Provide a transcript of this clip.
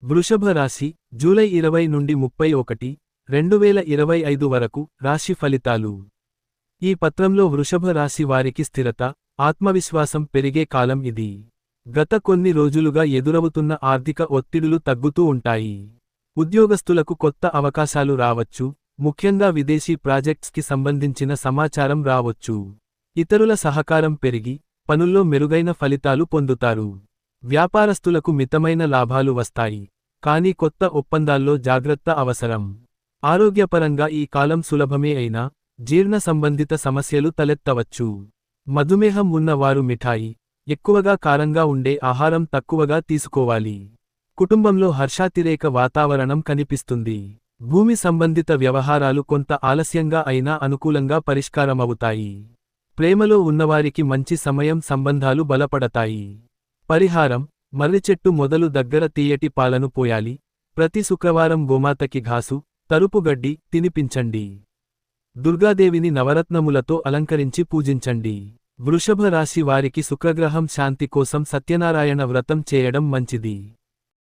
వృషభ రాశి జూలై 20 నుండి 31, 2025 వరకు రాశి ఫలితాలు. ఈ పత్రంలో వృషభ రాశి వారికి స్థిరత, ఆత్మవిశ్వాసం పెరిగే కాలం ఇది. గత కొన్ని రోజులుగా ఎదురవుతున్న ఆర్థిక ఒత్తిడులు తగ్గుతూ ఉంటాయి. ఉద్యోగస్తులకు కొత్త అవకాశాలు రావచ్చు, ముఖ్యంగా విదేశీ ప్రాజెక్ట్స్కి సంబంధించిన సమాచారం రావచ్చు. ఇతరుల సహకారం పెరిగి, పనుల్లో మెరుగైన ఫలితాలు పొందుతారు. వ్యాపారస్తులకు మితమైన లాభాలు వస్తాయి, కానీ కొత్త ఒప్పందాల్లో జాగ్రత్త అవసరం. ఆరోగ్యపరంగా ఈ కాలం సులభమే అయినా, జీర్ణ సంబంధిత సమస్యలు తలెత్తవచ్చు. మధుమేహం ఉన్న వారు మిఠాయి, ఎక్కువగా కారంగా ఉండే ఆహారం తక్కువగా తీసుకోవాలి. కుటుంబంలో హర్షాతిరేక వాతావరణం కనిపిస్తుంది. భూమి సంబంధిత వ్యవహారాలు కొంత ఆలస్యంగా అయినా అనుకూలంగా పరిష్కారమవుతాయి. ప్రేమలో ఉన్నవారికి మంచి సమయం, సంబంధాలు బలపడతాయి. పరిహారం: మర్రిచెట్టు మొదలు దగ్గర తీయటి పాలను పోయాలి. ప్రతి శుక్రవారం గోమాతకి ఘాసు, తరుపుగడ్డి తినిపించండి. దుర్గాదేవిని నవరత్నములతో అలంకరించి పూజించండి. వృషభ రాశి వారికి శుక్రగ్రహం శాంతి కోసం సత్యనారాయణ వ్రతం చేయడం మంచిది.